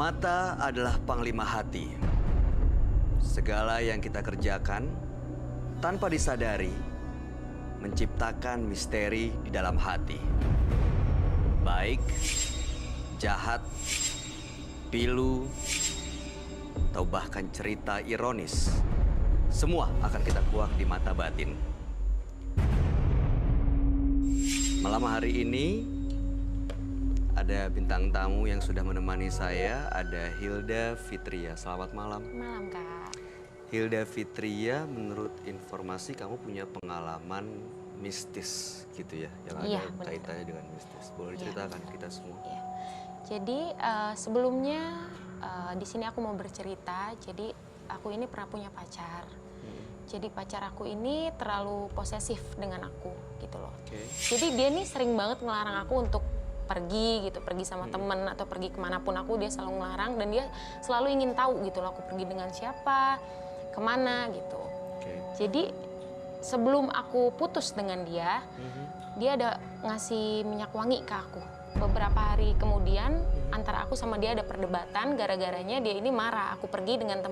Mata adalah panglima hati. Segala yang kita kerjakan tanpa disadari menciptakan misteri di dalam hati. Baik, jahat, pilu, atau bahkan cerita ironis. Semua akan kita kuak di mata batin. Malam hari ini ada bintang tamu yang sudah menemani saya, ada Hilda Fitria. Selamat malam. Malam, Kak. Hilda Fitria, menurut informasi kamu punya pengalaman mistis gitu ya, yang ada kaitannya dengan mistis. Boleh diceritakan kita semua? Iya. Jadi sebelumnya di sini aku mau bercerita. Jadi aku ini pernah punya pacar. Jadi pacar aku ini terlalu posesif dengan aku gitu loh. Jadi dia nih sering banget ngelarang aku untuk pergi gitu, pergi sama temen atau pergi kemanapun aku, dia selalu ngelarang dan dia selalu ingin tahu gitu loh aku pergi dengan siapa, kemana gitu. Jadi sebelum aku putus dengan dia, dia ada ngasih minyak wangi ke aku. Beberapa hari kemudian antara aku sama dia ada perdebatan, gara-garanya dia ini marah aku pergi dengan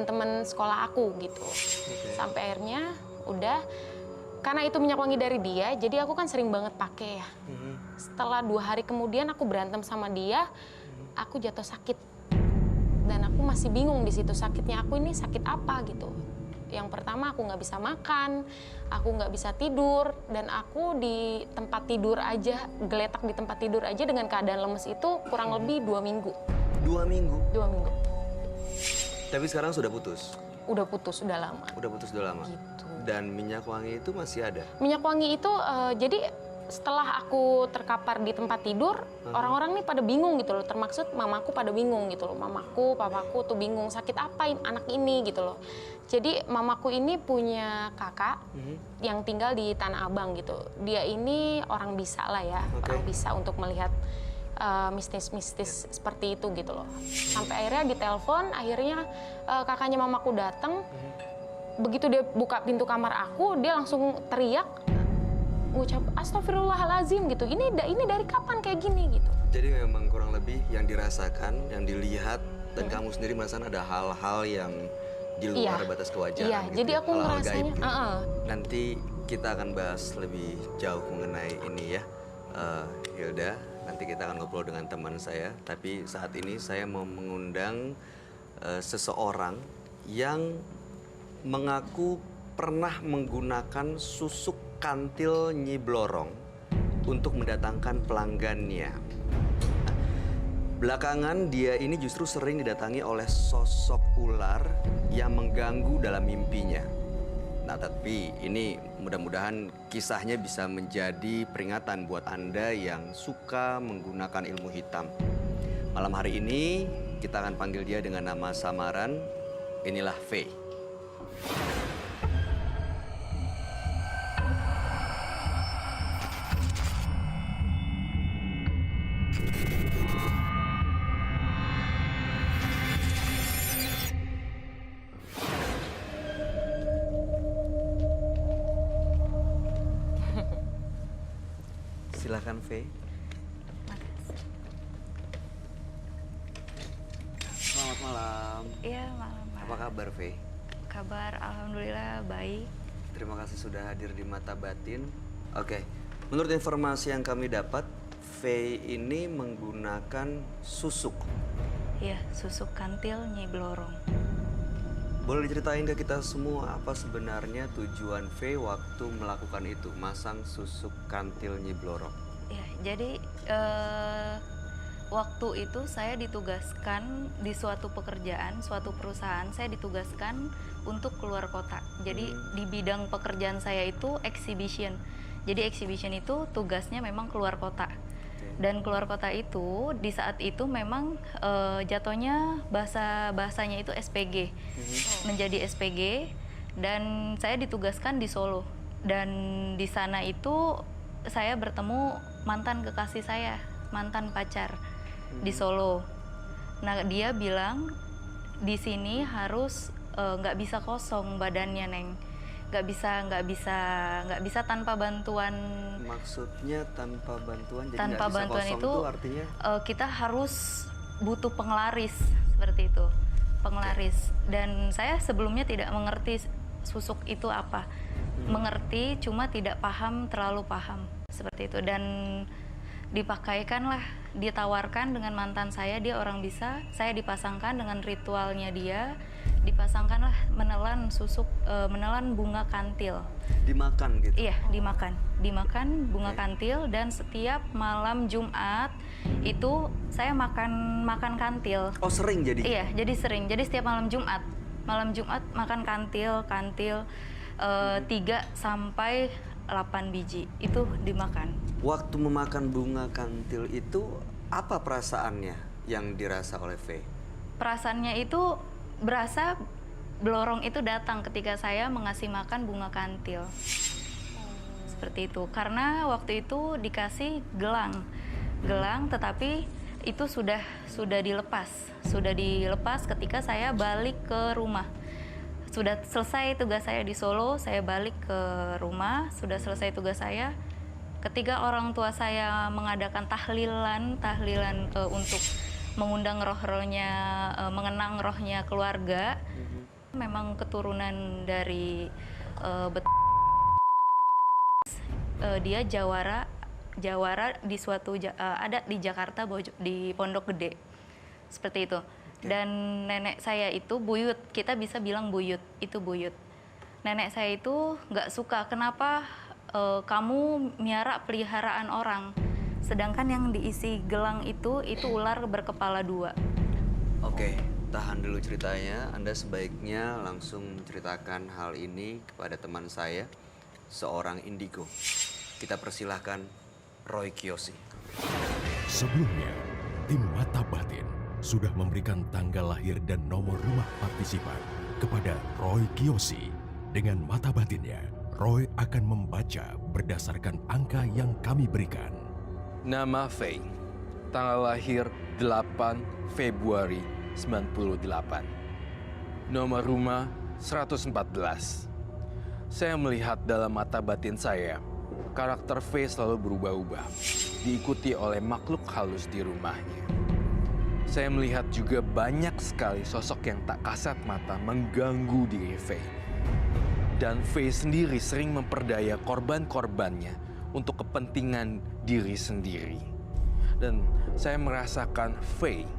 teman sekolah aku gitu. Sampai akhirnya udah, karena itu minyak wangi dari dia, jadi aku kan sering banget pakai ya. Setelah 2 hari kemudian aku berantem sama dia, aku jatuh sakit. Dan aku masih bingung di situ, sakitnya aku ini sakit apa gitu. Yang pertama aku nggak bisa makan, aku nggak bisa tidur, dan aku di tempat tidur aja, geletak di tempat tidur aja dengan keadaan lemes itu kurang lebih 2 minggu. 2 minggu? 2 minggu. Tapi sekarang sudah putus? Udah putus, udah lama. Udah putus, udah lama? Gitu. Dan minyak wangi itu masih ada? Minyak wangi itu, jadi setelah aku terkapar di tempat tidur, orang-orang nih pada bingung gitu loh, termaksud mamaku pada bingung gitu loh. Mamaku, papaku tuh bingung, sakit apa anak ini gitu loh. Jadi mamaku ini punya kakak yang tinggal di Tanah Abang gitu. Dia ini orang bisa lah ya, orang bisa untuk melihat mistis-mistis seperti itu gitu loh. Sampai akhirnya ditelepon, akhirnya kakaknya mamaku datang. Begitu dia buka pintu kamar aku, dia langsung teriak, ngucap astagfirullahalazim gitu. Ini dari kapan kayak gini gitu. Jadi memang kurang lebih yang dirasakan, yang dilihat, dan kamu sendiri merasakan ada hal-hal yang di luar batas kewajaran. Iya, gitu jadi ya? aku ngerasanya. Gaib, gitu. Nanti kita akan bahas lebih jauh mengenai ini ya, Hilda. Nanti kita akan ngobrol dengan teman saya. Tapi saat ini saya mau mengundang seseorang yang mengaku pernah menggunakan susuk kantil Nyi Blorong untuk mendatangkan pelanggannya. Belakangan dia ini justru sering didatangi oleh sosok ular yang mengganggu dalam mimpinya. Nah, tapi ini mudah-mudahan kisahnya bisa menjadi peringatan buat Anda yang suka menggunakan ilmu hitam. Malam hari ini kita akan panggil dia dengan nama samaran. Inilah Faye. Silakan, Faye. Selamat malam. Iya, malam, Pak. Apa kabar, Faye? Kabar alhamdulillah baik. Terima kasih sudah hadir di Mata Batin. Oke, menurut informasi yang kami dapat, Faye ini menggunakan susuk. Iya, susuk kantil Nyi Blorong. Boleh diceritain ke kita semua apa sebenarnya tujuan Faye waktu melakukan itu, masang susuk kantil Nyi Blorong? Ya, jadi waktu itu saya ditugaskan di suatu pekerjaan, suatu perusahaan, saya ditugaskan untuk keluar kota. Jadi di bidang pekerjaan saya itu exhibition. Jadi exhibition itu tugasnya memang keluar kota. Dan keluar kota itu di saat itu memang jatuhnya bahasanya itu SPG, menjadi SPG, dan saya ditugaskan di Solo. Dan di sana itu saya bertemu mantan kekasih saya, mantan pacar di Solo. Nah, dia bilang di sini harus nggak bisa kosong badannya, Neng. Nggak bisa tanpa bantuan. Maksudnya tanpa bantuan? Jadi tanpa nggak bisa bantuan kosong itu artinya kita harus butuh penglaris seperti itu, penglaris. Dan saya sebelumnya tidak mengerti susuk itu apa, mengerti cuma tidak paham, terlalu paham seperti itu. Dan dipakaikanlah, ditawarkan dengan mantan saya, dia orang bisa, saya dipasangkan dengan ritualnya dia, dipasangkanlah menelan susuk, menelan bunga kantil. Dimakan gitu? Iya, dimakan bunga kantil. Dan setiap malam Jumat itu saya makan kantil. Oh, sering jadi? Iya, jadi sering. Jadi setiap malam Jumat makan kantil 3 sampai 8 biji itu dimakan. Waktu memakan bunga kantil itu apa perasaannya yang dirasa oleh Faye? Perasaannya itu berasa belorong itu datang ketika saya mengasih makan bunga kantil. Seperti itu. Karena waktu itu dikasih gelang tetapi itu sudah dilepas ketika saya balik ke rumah. Sudah selesai tugas saya di Solo, saya balik ke rumah, sudah selesai tugas saya. Ketika orang tua saya mengadakan tahlilan untuk mengundang roh-rohnya, mengenang rohnya keluarga, memang keturunan dari dia Jawara di suatu ada di Jakarta, di Pondok Gede, seperti itu. Dan nenek saya itu buyut, kita bisa bilang buyut, itu buyut. Nenek saya itu nggak suka, kenapa kamu miara peliharaan orang, sedangkan yang diisi gelang itu ular berkepala 2. Oke, tahan dulu ceritanya. Anda sebaiknya langsung menceritakan hal ini kepada teman saya, seorang indigo. Kita persilahkan Roy Kiyoshi. Sebelumnya, tim Mata Batin sudah memberikan tanggal lahir dan nomor rumah partisipan kepada Roy Kiyoshi. Dengan mata batinnya, Roy akan membaca berdasarkan angka yang kami berikan. Nama Faye, tanggal lahir 8 Februari 98. Nomor rumah 114. Saya melihat dalam mata batin saya, karakter Faye selalu berubah-ubah, diikuti oleh makhluk halus di rumahnya. Saya melihat juga banyak sekali sosok yang tak kasat mata mengganggu diri Faye. Dan Faye sendiri sering memperdaya korban-korbannya untuk kepentingan diri sendiri. Dan saya merasakan Faye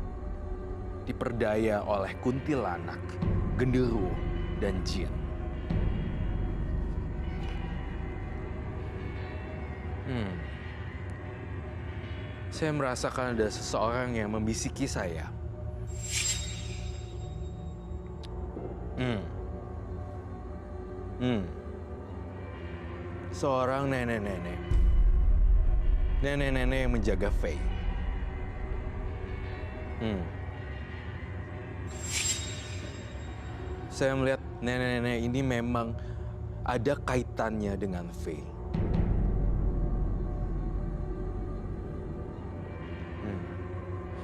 diperdaya oleh kuntilanak, genderuwo, dan jin. Saya merasakan ada seseorang yang membisiki saya. Seorang nenek-nenek. Nenek-nenek yang menjaga Faye. Saya melihat nenek-nenek ini memang ada kaitannya dengan Faye.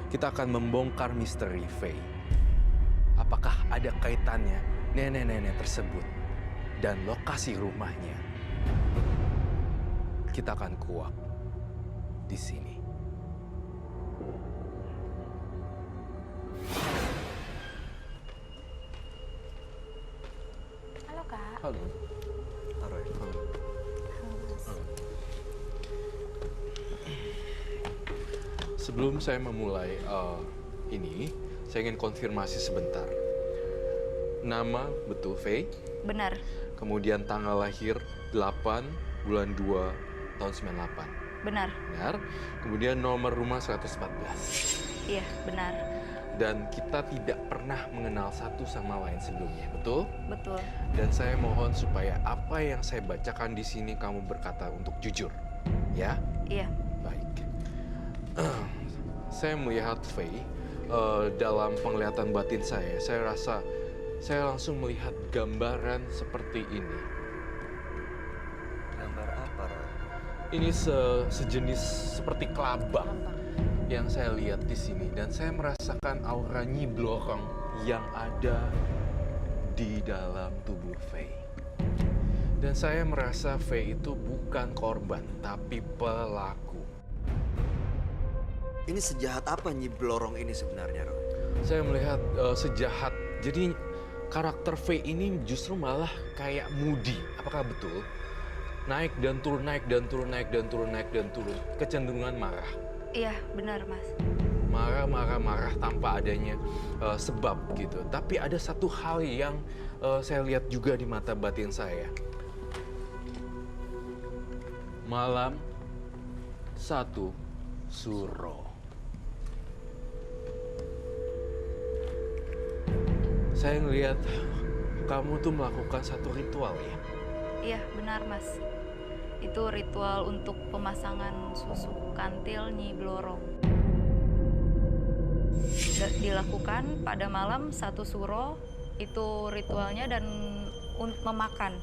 Kita akan membongkar misteri Faye. Apakah ada kaitannya nenek-nenek tersebut dan lokasi rumahnya? Kita akan kuak di sini. Halo Kak. Halo. Roy. Halo. Sebelum saya memulai ini, saya ingin konfirmasi sebentar. Nama betul Faye? Benar. Kemudian tanggal lahir 8 bulan 2 tahun 98. Benar. Benar. Kemudian nomor rumah 114. Iya, benar. Dan kita tidak pernah mengenal satu sama lain sebelumnya, betul? Betul. Dan saya mohon supaya apa yang saya bacakan di sini kamu berkata untuk jujur. Ya? Iya. Baik. Saya melihat Faye dalam penglihatan batin saya rasa saya langsung melihat gambaran seperti ini. Gambar apa, Roy? Ini sejenis seperti kelabang yang saya lihat di sini, dan saya merasakan aura Nyi Blorong yang ada di dalam tubuh Faye. Dan saya merasa Faye itu bukan korban, tapi pelaku. Ini sejahat apa Nyi Blorong ini sebenarnya, Roy? Saya melihat sejahat. Jadi karakter Faye ini justru malah kayak moody. Apakah betul? Naik dan turun, naik dan turun, naik dan turun, naik dan turun. Kecenderungan marah. Iya, benar Mas. Marah tanpa adanya sebab gitu. Tapi ada satu hal yang saya lihat juga di mata batin saya. Malam 1 Suro. Saya ngelihat kamu tuh melakukan satu ritual ya. Iya, benar Mas. Itu ritual untuk pemasangan susuk kantil Nyi Blorong. Dilakukan pada malam 1 Suro, itu ritualnya, dan memakan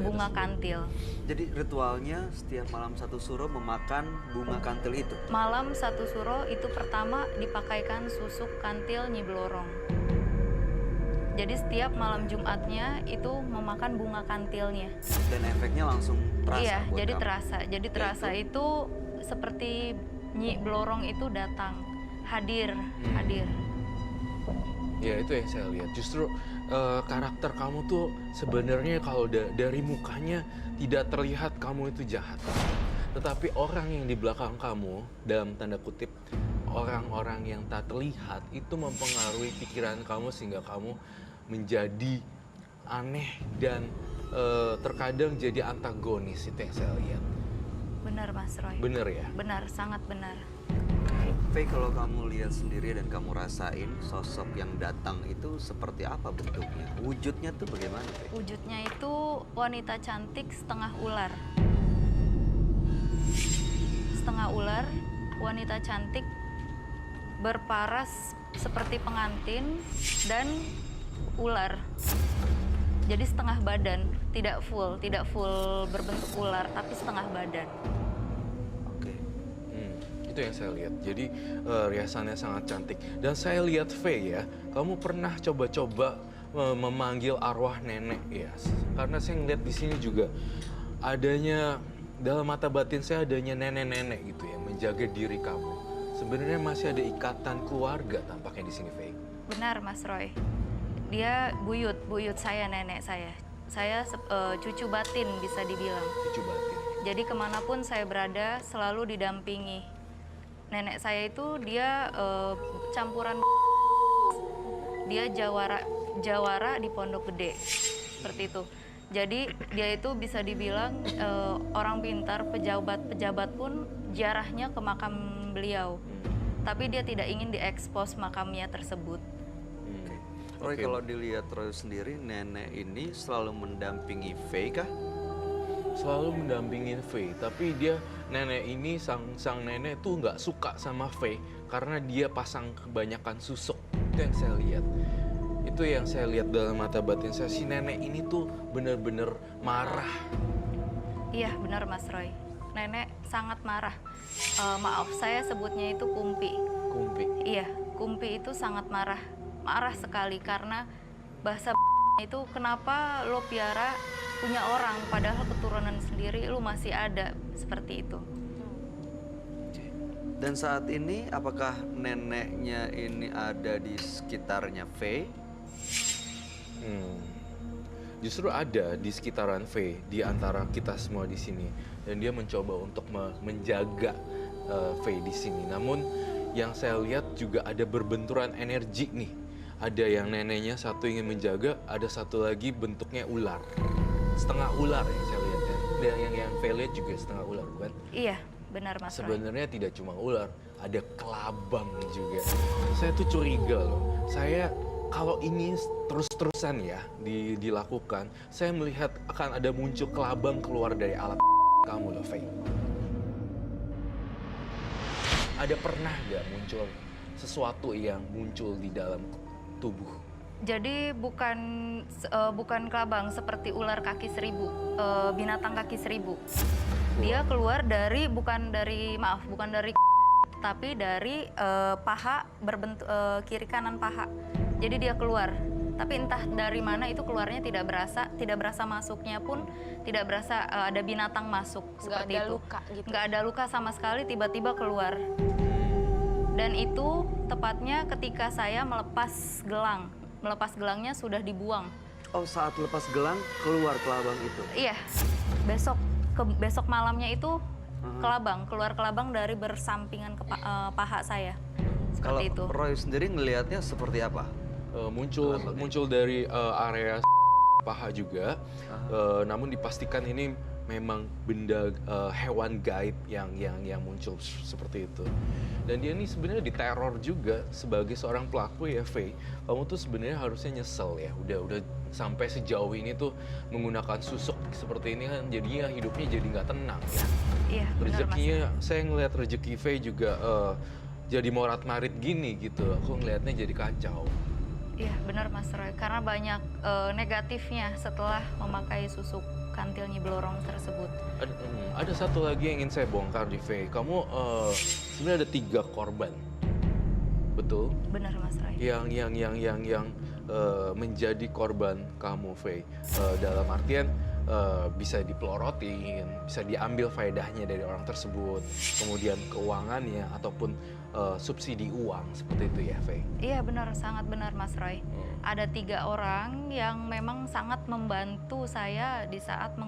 bunga kantil. Jadi ritualnya setiap malam 1 Suro memakan bunga kantil itu? Malam 1 Suro itu pertama dipakaikan susuk kantil Nyi Blorong. Jadi setiap malam Jumatnya itu memakan bunga kantilnya. Dan efeknya langsung terasa Iya, buat jadi kamu? terasa. Jadi terasa itu seperti Nyi Blorong itu datang, hadir. Ya itu yang saya lihat. Justru karakter kamu tuh sebenarnya kalau dari mukanya tidak terlihat kamu itu jahat. Tetapi orang yang di belakang kamu, dalam tanda kutip, orang-orang yang tak terlihat itu mempengaruhi pikiran kamu sehingga kamu menjadi aneh dan terkadang jadi antagonis. Itu yang saya lihat. Benar Mas Roy. Bener ya? Benar, sangat benar. Faye, kalau kamu lihat sendiri dan kamu rasain sosok yang datang itu seperti apa bentuknya? Wujudnya tuh bagaimana, Faye? Wujudnya itu wanita cantik setengah ular. Setengah ular, wanita cantik berparas seperti pengantin dan ular. Jadi setengah badan, tidak full berbentuk ular, tapi setengah badan. Oke. Itu yang saya lihat. Jadi riasannya sangat cantik. Dan saya lihat Faye ya, kamu pernah coba-coba memanggil arwah nenek ya. Karena saya ngeliat di sini juga adanya, dalam mata batin saya adanya nenek-nenek gitu ya, menjaga diri kamu. Sebenarnya masih ada ikatan keluarga tampaknya di sini, Faye. Benar Mas Roy. Dia buyut saya, nenek saya. Saya cucu batin bisa dibilang. Cucu batin. Jadi kemanapun saya berada selalu didampingi. Nenek saya itu dia campuran, dia jawara di Pondok Gede, seperti itu. Jadi dia itu bisa dibilang orang pintar, pejabat pun jarahnya ke makam beliau. Tapi dia tidak ingin diekspos makamnya tersebut. Roy, kalau dilihat Roy sendiri, nenek ini selalu mendampingi Faye kah? Selalu mendampingin Faye, tapi dia nenek ini sang nenek tuh nggak suka sama Faye karena dia pasang kebanyakan susuk. Itu yang saya lihat. Itu yang saya lihat dalam mata batin saya. Si nenek ini tuh bener-bener marah. Iya benar Mas Roy. Nenek sangat marah. Maaf, saya sebutnya itu Kumpi. Kumpi. Iya, Kumpi itu sangat marah. Marah sekali karena bahasa itu, kenapa lo piara punya orang padahal keturunan sendiri lo masih ada, seperti itu. Dan saat ini apakah neneknya ini ada di sekitarnya Faye? Justru ada di sekitaran Faye, di antara kita semua di sini, dan dia mencoba untuk menjaga Faye di sini. Namun yang saya lihat juga ada berbenturan energi nih. Ada yang neneknya satu ingin menjaga, ada satu lagi bentuknya ular, setengah ular yang saya lihat ya. Dan yang Faye lihat juga setengah ular, bukan? Iya, benar Mas Roy. Sebenarnya tidak cuma ular, ada kelabang juga. Saya tuh curiga loh. Saya kalau ini terus-terusan ya dilakukan, saya melihat akan ada muncul kelabang keluar dari alat kamu loh, Faye. Ada pernah nggak muncul sesuatu yang muncul di dalam tubuh? Jadi bukan kelabang seperti ular kaki seribu, binatang kaki seribu. Dia keluar dari bukan dari tapi dari paha, berbentuk kiri kanan paha. Jadi dia keluar Tapi entah dari mana itu keluarnya tidak berasa masuknya pun tidak berasa ada binatang masuk Nggak seperti ada itu. luka gitu. Nggak ada luka sama sekali, tiba-tiba keluar. Dan itu tepatnya ketika saya melepas gelang. Melepas gelangnya sudah dibuang. Oh, saat lepas gelang keluar kelabang itu. Iya, besok malamnya itu keluar kelabang dari bersampingan ke paha saya. Kalau Seperti itu. Roy sendiri ngelihatnya seperti apa? Muncul dari area paha juga, namun dipastikan ini memang benda hewan gaib yang muncul seperti itu. Dan dia ini sebenarnya diteror juga sebagai seorang pelaku ya, Faye. Kamu tuh sebenarnya harusnya nyesel ya, udah sampai sejauh ini tuh menggunakan susuk seperti ini kan, jadinya hidupnya jadi nggak tenang ya. Iya, benar, Mas. Rezekinya, saya ngelihat rezeki Faye juga jadi morat-marit gini gitu. Aku ngelihatnya jadi kacau. Iya, benar Mas Roy. Karena banyak negatifnya setelah memakai susuk kantil Nyi Blorong tersebut. Ada satu lagi yang ingin saya bongkar di Faye. Kamu sebenarnya ada 3 korban, betul? Benar Mas Roy. Yang menjadi korban kamu, Faye. Dalam artian bisa dipelorotin, bisa diambil faedahnya dari orang tersebut, kemudian keuangannya ataupun subsidi uang seperti itu ya, Faye. Iya benar, sangat benar Mas Roy. Ada 3 orang yang memang sangat membantu saya di saat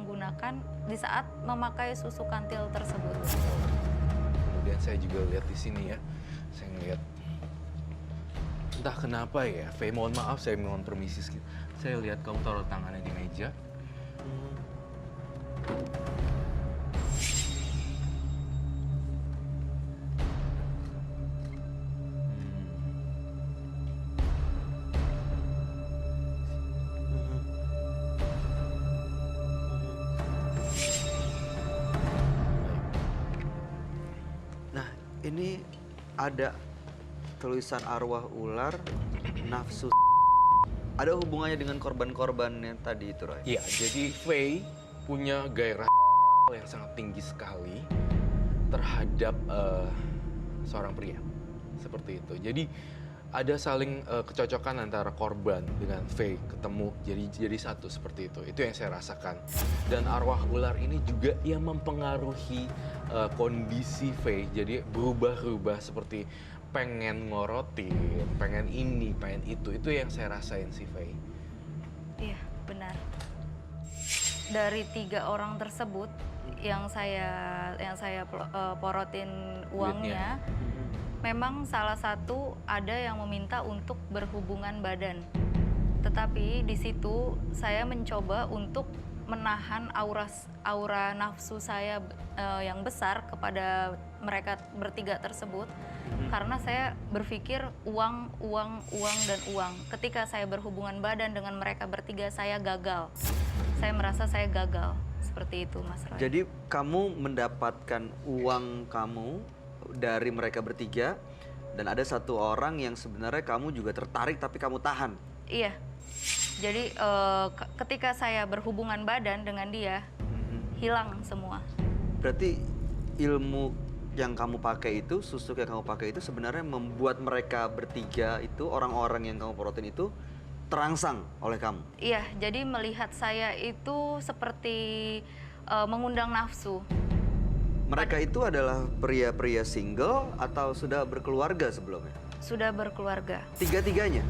memakai susuk kantil tersebut. Kemudian saya juga lihat di sini ya, saya ngelihat entah kenapa ya, Faye, mohon maaf saya mohon permisi sedikit. Saya lihat kamu taruh tangannya di meja. Nah, ini ada tulisan arwah ular, nafsu. Ada hubungannya dengan korban-korban yang tadi itu, Roy? Iya, jadi Faye punya gairah yang sangat tinggi sekali terhadap seorang pria. Seperti itu. Jadi ada saling kecocokan antara korban dengan Faye ketemu jadi satu seperti itu. Itu yang saya rasakan. Dan arwah ular ini juga yang mempengaruhi kondisi Faye. Jadi berubah-ubah seperti pengen ngorotin, pengen ini, pengen itu. Itu yang saya rasain sih, Faye. Iya, benar. Dari 3 orang tersebut yang saya porotin uangnya, memang salah satu ada yang meminta untuk berhubungan badan. Tetapi di situ saya mencoba untuk menahan aura nafsu saya yang besar kepada mereka bertiga tersebut, karena saya berpikir uang dan uang. Ketika saya berhubungan badan dengan mereka bertiga, saya gagal. Saya merasa saya gagal. Seperti itu, Mas Roy. Jadi kamu mendapatkan uang kamu dari mereka bertiga, dan ada satu orang yang sebenarnya kamu juga tertarik tapi kamu tahan. Iya. Jadi ketika saya berhubungan badan dengan dia, hilang semua. Berarti ilmu yang kamu pakai itu, susuk yang kamu pakai itu sebenarnya membuat mereka bertiga itu, orang-orang yang kamu porotin itu terangsang oleh kamu. Iya, jadi melihat saya itu seperti mengundang nafsu. Mereka itu adalah pria-pria single atau sudah berkeluarga sebelumnya? Sudah berkeluarga. Tiga-tiganya?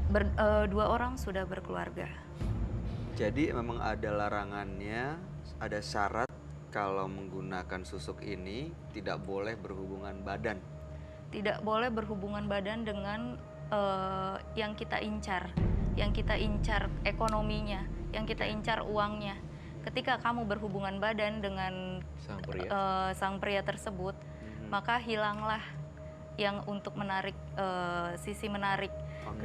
2 orang sudah berkeluarga. Jadi memang ada larangannya, ada syarat kalau menggunakan susuk ini tidak boleh berhubungan badan. Tidak boleh berhubungan badan dengan yang kita incar. Yang kita incar ekonominya, yang kita incar uangnya. Ketika kamu berhubungan badan dengan sang pria tersebut, maka hilanglah yang untuk menarik, sisi menarik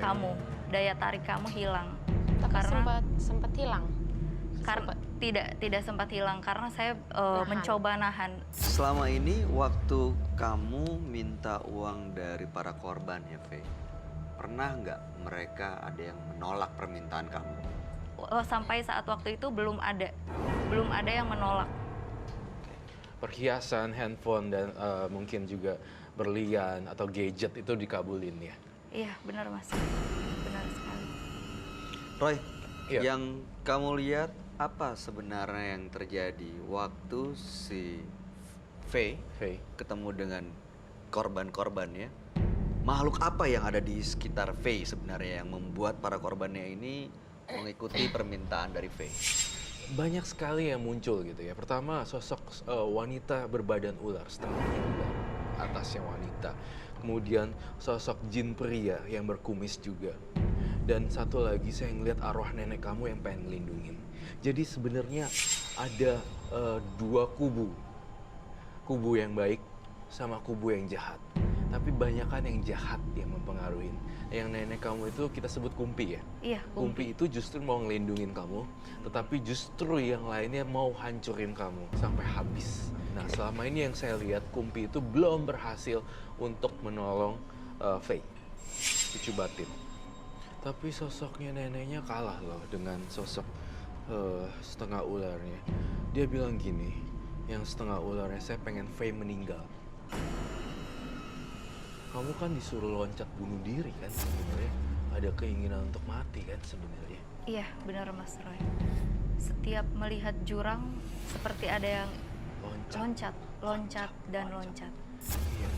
kamu, daya tarik kamu hilang. Karena sempat hilang. Karena tidak sempat hilang karena saya mencoba nahan. Selama ini waktu kamu minta uang dari para korban ya, Faye, pernah nggak mereka ada yang menolak permintaan kamu? Sampai saat waktu itu belum ada yang menolak. Perhiasan, handphone, dan mungkin juga berlian atau gadget itu dikabulin ya? Iya, benar Mas. Benar sekali. Roy, Iya. yang kamu lihat apa sebenarnya yang terjadi waktu si Faye Faye. ketemu dengan korban-korbannya? Makhluk apa yang ada di sekitar Faye sebenarnya yang membuat para korbannya ini mengikuti permintaan dari Faye? Banyak sekali yang muncul gitu ya. Pertama, sosok wanita berbadan ular, setengah ular, atasnya wanita. Kemudian sosok jin pria yang berkumis juga. Dan satu lagi saya ngeliat arwah nenek kamu yang pengen ngelindungin. Jadi sebenarnya ada dua kubu. Kubu yang baik sama kubu yang jahat. Tapi banyakan yang jahat yang mempengaruhi. Yang nenek kamu itu kita sebut Kumpi ya? Iya, Kumpi itu justru mau ngelindungin kamu, tetapi justru yang lainnya mau hancurin kamu sampai habis. Nah, selama ini yang saya lihat Kumpi itu belum berhasil untuk menolong Faye, cucu batin. Tapi sosoknya neneknya kalah loh dengan sosok setengah ularnya. Dia bilang gini, yang setengah ularnya saya pengen Faye meninggal. Kamu kan disuruh loncat bunuh diri kan sebenarnya. Ada keinginan untuk mati kan sebenarnya. Iya, benar Mas Roy. Setiap melihat jurang seperti ada yang loncat, dan loncat. Iya.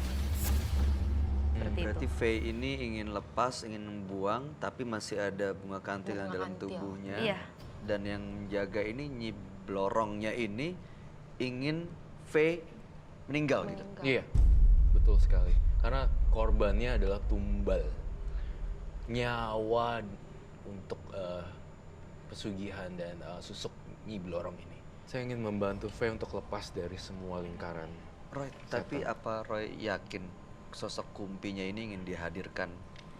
Seperti Berarti itu. Faye ini ingin lepas, ingin membuang, tapi masih ada bunga kantil yang Bunga dalam kantil. tubuhnya. Iya. Dan yang menjaga ini, Nyi Blorongnya ini ingin Faye meninggal gitu. Iya, betul sekali. Karena korbannya adalah tumbal. Nyawa untuk pesugihan dan susuk Nyi Blorong ini. Saya ingin membantu Faye untuk lepas dari semua lingkaran. Roy, tapi apa Roy yakin sosok Kumpinya ini ingin dihadirkan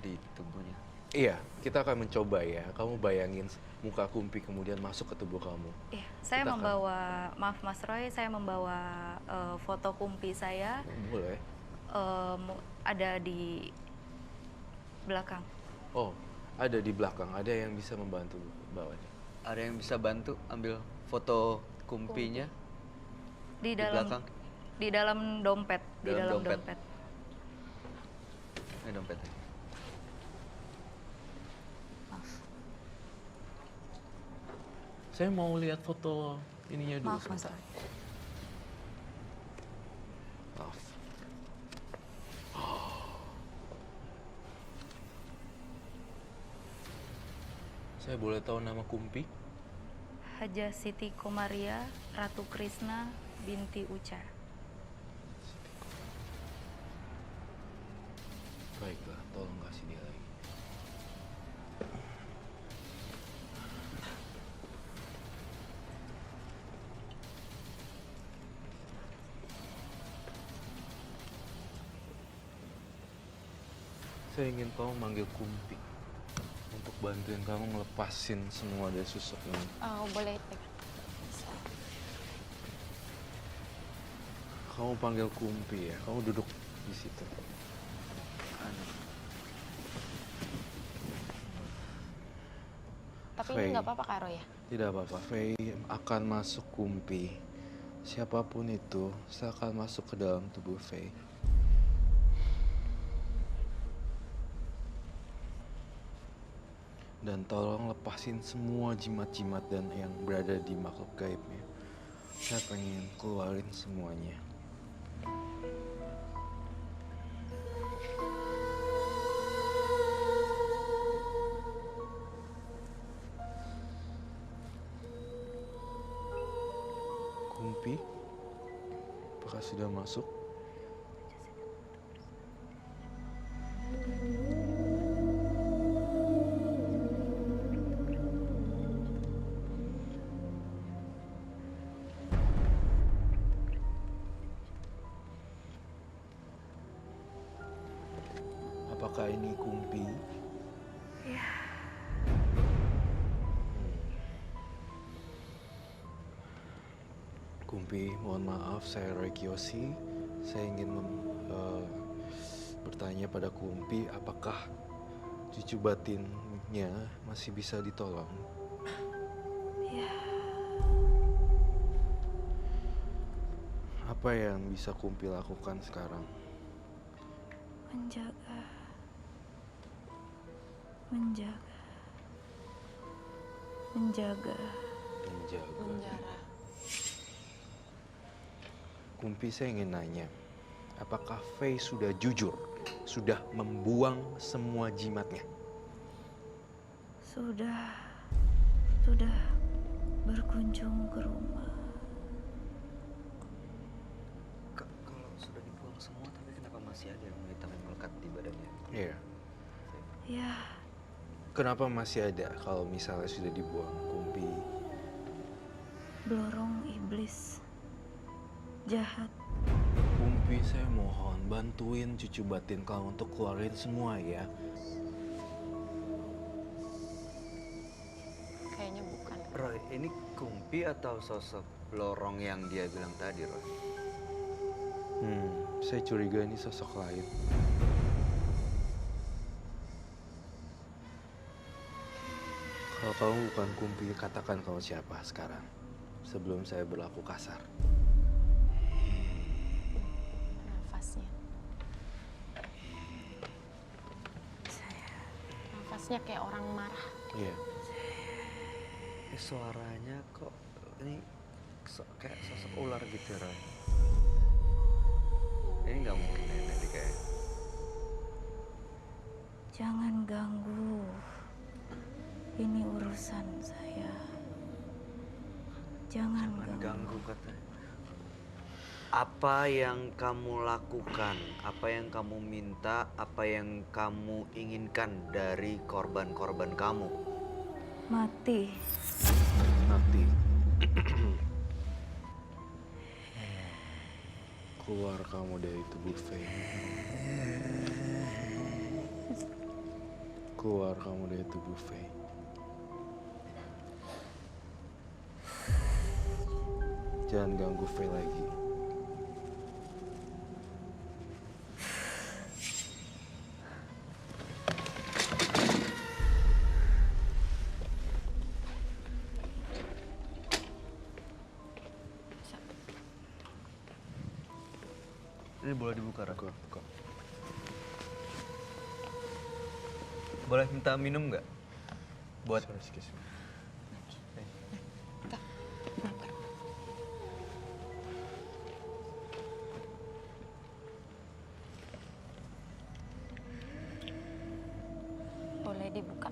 di tubuhnya? Iya, kita akan mencoba ya. Kamu bayangin muka Kumpi kemudian masuk ke tubuh kamu. Iya, saya Kita akan- membawa, maaf Mas Roy, saya membawa foto kumpi saya Boleh. ada di belakang. Oh, ada di belakang. Ada yang bisa membantu bawanya. Ada yang bisa bantu ambil foto Kumpinya Di di dalam belakang? di dalam dompet, di Dalam dalam dompet. dompet. Ini dompetnya. Saya mau lihat foto ininya dulu. Maaf Mas sebentar. Roy. Maaf. Saya boleh tahu nama Kumpi? Haja Siti Komaria Ratu Krisna binti Uca. Baiklah, tolong kasih dia lagi. Saya ingin kamu manggil Kumpi untuk bantuin kamu ngelepasin semua dari susuk ini. Oh, boleh pegang. Kamu panggil Kumpi ya, kamu duduk di situ. Tapi Faye. ini nggak apa-apa Kak Roy ya? Tidak apa-apa, Faye akan masuk Kumpi. Siapapun itu, saya akan masuk ke dalam tubuh Faye. Dan tolong lepasin semua jimat-jimat dan yang berada di makhluk gaibnya. Saya pengen keluarin semuanya. Kumpi, apakah sudah masuk? Apakah ini Kumpi? Iya. Kumpi, mohon maaf, saya Roy Kiyoshi. Saya ingin bertanya pada Kumpi, apakah cucu batinnya masih bisa ditolong? Iya. Apa yang bisa Kumpi lakukan sekarang? Menjaga. Menjaga. menjaga. Menjara. Kumpi, saya ingin nanya, apakah Faye sudah jujur, sudah membuang semua jimatnya? Sudah berkunjung ke rumah. Kalau sudah dibuang semua, tapi kenapa masih ada yang hitam yang melekat di badannya? Iya. Ya, Kenapa masih ada kalau misalnya sudah dibuang, Kumpi? blorong iblis jahat. Kumpi, saya mohon bantuin cucu batin kamu untuk keluarin semua ya. Kayaknya bukan. Roy, ini Kumpi atau sosok lorong yang dia bilang tadi, Roy? Saya curiga ini sosok lain. Kalau kamu bukan Kumpi, katakan kamu siapa sekarang. Sebelum saya berlaku kasar. Nafasnya. Nafasnya kayak orang marah. Iya. Suaranya kok ini kayak sosok ular gitu, Roy. Ini nggak mungkin nenek deh kayak. Jangan ganggu. Ini urusan saya. Jangan Ganggu katanya. Apa yang kamu lakukan, apa yang kamu minta, apa yang kamu inginkan dari korban-korban kamu? Mati. Nanti. Keluar kamu dari tubuh Faye. Keluar kamu dari tubuh Faye. Jangan ganggu Faye lagi. Ini boleh dibuka, Roy? Kok. Boleh minta minum nggak? Buat Sorry, excuse me. Boleh dibuka.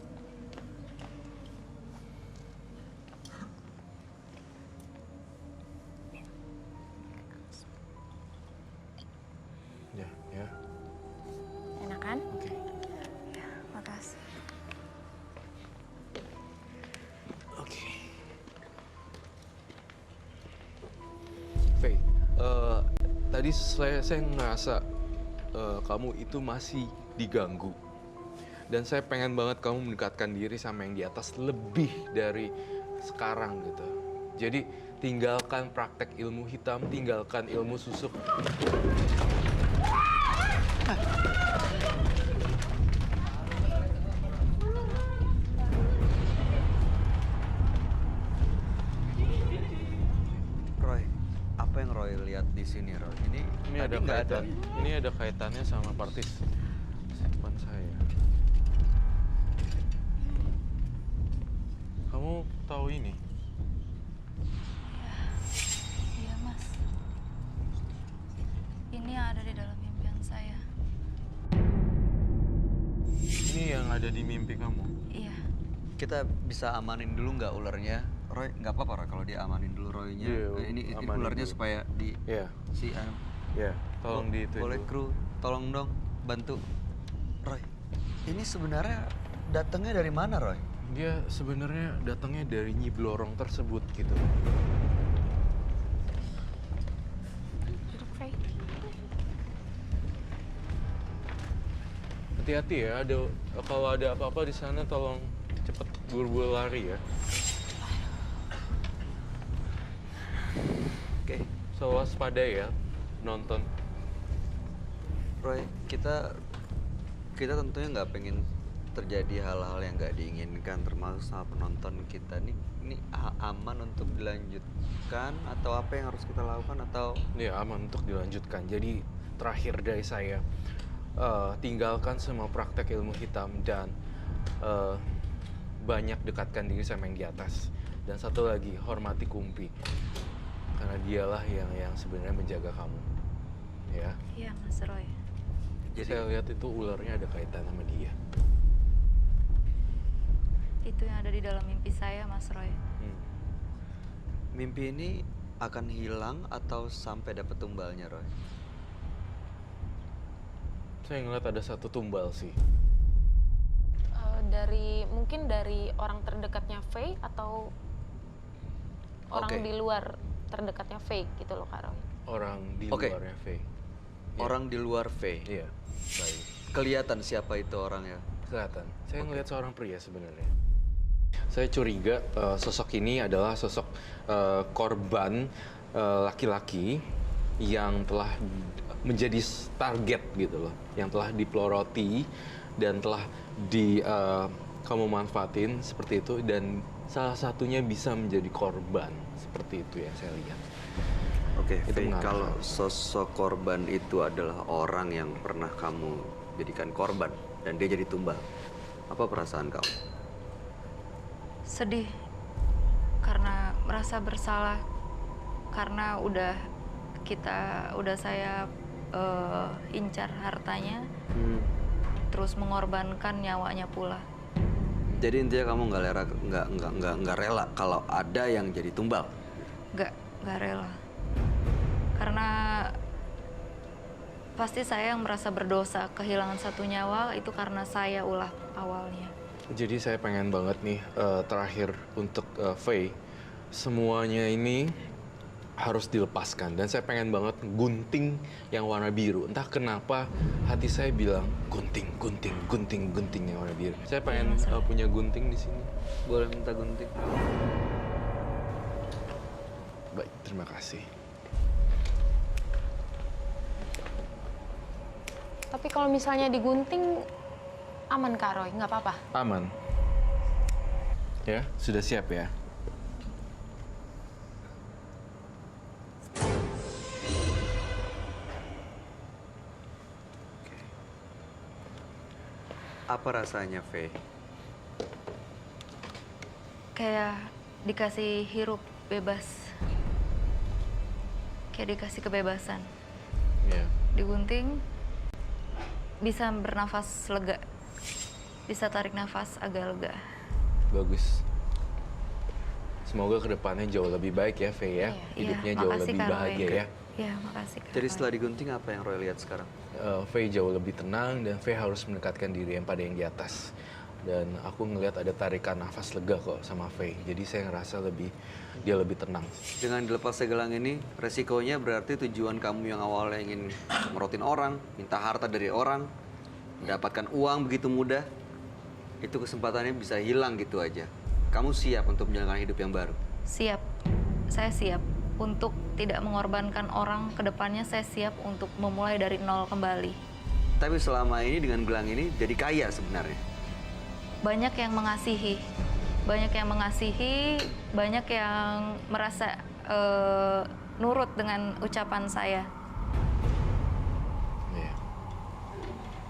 Ya. Enak kan? Oke. Makasih. Oke. Faye, tadi saya ngerasa kamu itu masih diganggu. Dan saya pengen banget kamu mendekatkan diri sama yang di atas lebih dari sekarang gitu. Jadi tinggalkan praktek ilmu hitam, tinggalkan ilmu susuk. Roy, apa yang Roy lihat di sini, Roy? Ini Ini tadi ada nggak kaitan. Ini ada kaitannya sama partisipan saya. Kamu tahu ini? Iya, Mas. Ini yang ada di dalam impian saya. Ini yang ada di mimpi kamu. Iya. Kita bisa amanin dulu nggak ularnya? Roy, nggak apa-apa, Roy, kalau dia amanin dulu Roynya. Iya, ini amanin ularnya dulu. supaya di Iya, si iya. Tolong di itu. boleh kru, tolong dong bantu. Roy, ini sebenarnya datangnya dari mana, Roy? Dia sebenarnya datangnya dari Nyi Blorong tersebut gitu. Duduk, Faye. Hati-hati ya, kalau ada apa-apa di sana tolong cepet buru-buru lari ya. Oke, So waspada ya, nonton. Roy, kita tentunya nggak pengen terjadi hal-hal yang nggak diinginkan, termasuk sama penonton kita. Ini aman untuk dilanjutkan atau apa yang harus kita lakukan atau? Ya aman untuk dilanjutkan. Jadi terakhir dari saya, tinggalkan semua praktek ilmu hitam dan banyak dekatkan diri sama yang di atas. Dan satu lagi, hormati Kumpi. Karena dialah yang sebenarnya menjaga kamu. Ya. Iya, Mas Roy. Jadi Saya lihat itu ularnya ada kaitan sama dia. Itu yang ada di dalam mimpi saya, Mas Roy. mimpi ini akan hilang atau sampai dapat tumbalnya, Roy? Saya ngeliat ada satu tumbal sih. Mungkin dari orang terdekatnya Faye atau orang Oke. di luar terdekatnya Faye gitu loh, Kak Roy. Orang di Oke. luarnya Faye. Orang di luar V. Iya, baik. Kelihatan siapa itu orangnya? Kelihatan. Saya ngelihat seorang pria sebenarnya. Saya curiga sosok ini adalah sosok korban laki-laki yang telah menjadi target gitu loh, yang telah dipeloroti dan telah kamu manfaatin seperti itu, dan salah satunya bisa menjadi korban seperti itu yang saya lihat. Oke, Itu Faye, mengarah. kalau sosok korban itu adalah orang yang pernah kamu jadikan korban dan dia jadi tumbal, apa perasaan kamu? Sedih karena merasa bersalah karena udah saya incar hartanya, terus mengorbankan nyawanya pula. Jadi intinya kamu nggak rela kalau ada yang jadi tumbal. Nggak rela. Karena pasti saya yang merasa berdosa kehilangan satu nyawa itu karena saya ulah awalnya. Jadi saya pengen banget nih terakhir untuk Faye, semuanya ini harus dilepaskan, dan saya pengen banget gunting yang warna biru. Entah kenapa hati saya bilang gunting yang warna biru. Saya pengen punya gunting di sini. Boleh minta gunting? Baik, terima kasih. Tapi kalau misalnya digunting, aman Kak Roy, nggak apa-apa. Aman. Ya, sudah siap ya? Apa rasanya, Faye? Kayak dikasih hirup bebas. Kayak dikasih kebebasan. Ya. Digunting, bisa bernafas lega. Bisa tarik nafas agak lega. Bagus. Semoga kedepannya jauh lebih baik ya, Faye ya. Hidupnya Iya, jauh makasih, lebih Kak Roy. bahagia ya. Iya, makasih Kak Jadi Roy. setelah digunting apa yang Roy lihat sekarang? Faye jauh lebih tenang, dan Faye harus mendekatkan diri yang pada yang di atas. Dan aku ngelihat ada tarikan nafas lega kok sama Faye. Jadi saya ngerasa dia lebih tenang. Dengan dilepasnya gelang ini, resikonya berarti tujuan kamu yang awalnya ingin merotin orang, minta harta dari orang, mendapatkan uang begitu mudah, itu kesempatannya bisa hilang gitu aja. Kamu siap untuk menjalankan hidup yang baru? Siap. Saya siap. Untuk tidak mengorbankan orang ke depannya, saya siap untuk memulai dari nol kembali. Tapi selama ini dengan gelang ini jadi kaya sebenarnya. Banyak yang mengasihi, banyak yang merasa nurut dengan ucapan saya. Iya.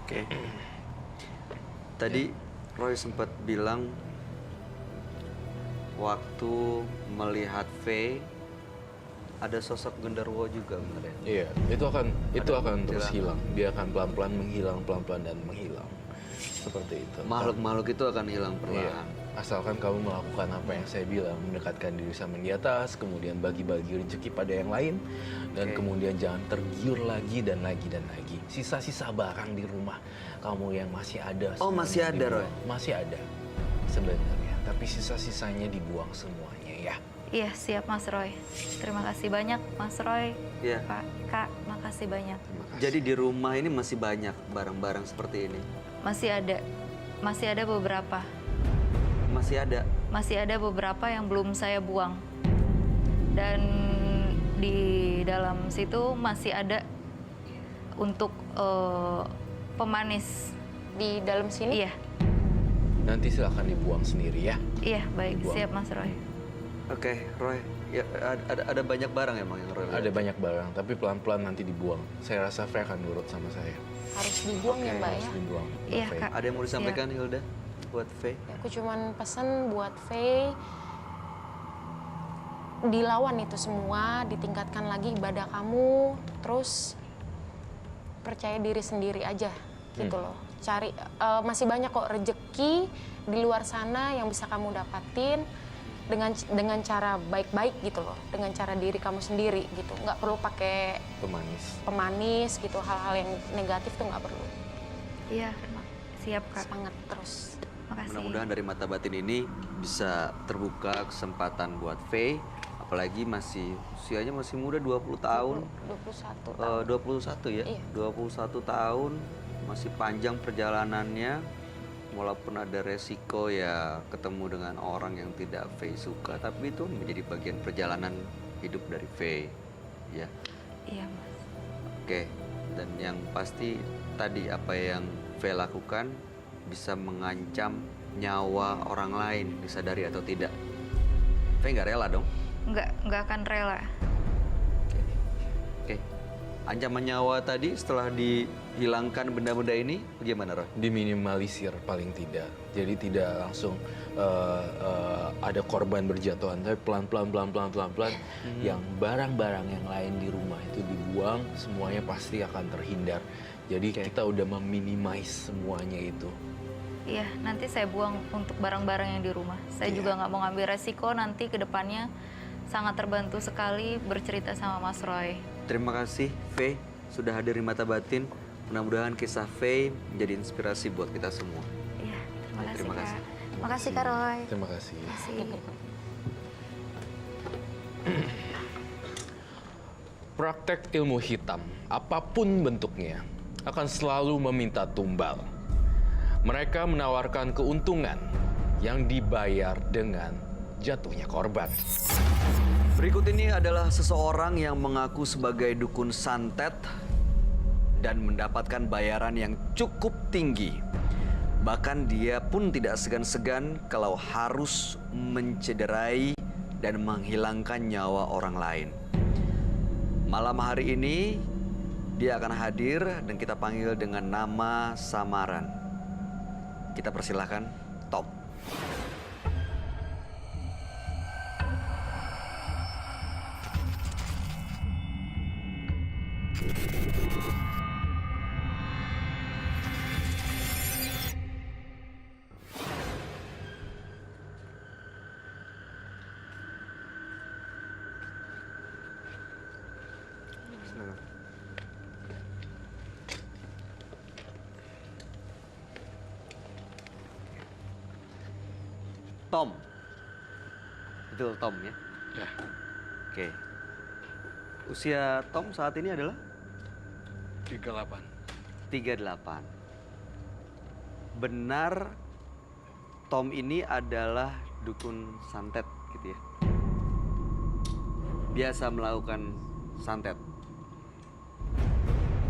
Oke. Tadi Roy sempat bilang waktu melihat Faye ada sosok genderuwo juga, benar ya? Iya, itu akan terus hilang. hilang. Dia akan pelan-pelan menghilang, pelan-pelan dan menghilang. Seperti itu. Makhluk-makhluk itu akan hilang Iya. perlahan. Asalkan kamu melakukan apa yang saya bilang, mendekatkan diri sama yang di atas, kemudian bagi-bagi rezeki pada yang lain, dan Oke. kemudian jangan tergiur lagi dan lagi dan lagi. Sisa-sisa barang di rumah kamu yang masih ada. Oh, semuanya masih ada, dibuang. Roy? Masih ada sebenarnya, tapi sisa-sisanya dibuang semuanya ya. Iya, siap Mas Roy. Terima kasih banyak Mas Roy. Iya. Pak, Kak, makasih banyak. Terima kasih. Jadi di rumah ini masih banyak barang-barang seperti ini. Masih ada beberapa. Masih ada. Beberapa yang belum saya buang. Dan di dalam situ masih ada untuk pemanis. Di dalam sini, Iya, Nanti silakan dibuang sendiri ya. iya baik, Dibuang. siap Mas Roy. Oke, Roy. Ya, ada banyak barang emang yang Roy lihat? Ada banyak barang, tapi pelan-pelan nanti dibuang. Saya rasa Faye akan nurut sama saya. harus dibuang ya Mbak Harus ya. dibuang. Iya, Faye. Kak. Ada yang mau disampaikan, Hilda? buat Faye? Aku cuman pesen buat Faye dilawan itu semua, ditingkatkan lagi ibadah kamu, terus percaya diri sendiri aja gitu loh. Cari masih banyak kok rezeki di luar sana yang bisa kamu dapatin dengan cara baik-baik gitu loh, dengan cara diri kamu sendiri gitu. Nggak perlu pakai pemanis gitu, hal-hal yang negatif tuh nggak perlu. Iya, siap Kak. Semangat terus. Makasih. Mudah-mudahan dari mata batin ini bisa terbuka kesempatan buat Faye, apalagi usianya masih muda, 20 tahun. 21 tahun. 21 ya? Iya. 21 tahun, masih panjang perjalanannya. Walaupun ada resiko ya ketemu dengan orang yang tidak Faye suka, tapi itu menjadi bagian perjalanan hidup dari Faye, ya. Iya, Mas. Oke, dan yang pasti tadi apa yang Faye lakukan bisa mengancam nyawa orang lain, disadari atau tidak. Faye nggak rela dong? Nggak akan rela. Oke, ancaman nyawa tadi setelah dihilangkan benda-benda ini, bagaimana Roy? Diminimalisir paling tidak. Jadi tidak langsung ada korban berjatuhan, tapi pelan-pelan yang barang-barang yang lain di rumah itu dibuang, semuanya pasti akan terhindar. Jadi kita udah meminimais semuanya itu. Iya, nanti saya buang untuk barang-barang yang di rumah. Saya juga nggak mau ngambil resiko nanti ke depannya. Sangat terbantu sekali bercerita sama Mas Roy. Terima kasih Faye sudah hadir di Mata Batin. Mudah-mudahan kisah Faye menjadi inspirasi buat kita semua. Iya, terima kasih Terima Kak. kasih. Makasih Kak Roy. Terima kasih. Makasih. Praktek ilmu hitam, apapun bentuknya, akan selalu meminta tumbal. Mereka menawarkan keuntungan yang dibayar dengan jatuhnya korban. Berikut ini adalah seseorang yang mengaku sebagai dukun santet dan mendapatkan bayaran yang cukup tinggi. Bahkan dia pun tidak segan-segan kalau harus mencederai dan menghilangkan nyawa orang lain. Malam hari ini dia akan hadir dan kita panggil dengan nama samaran. Kita persilahkan Tom. Tom. Betul Tom ya? Ya. Oke. Usia Tom saat ini adalah? 38. 38. Benar Tom ini adalah dukun santet gitu ya? Biasa melakukan santet.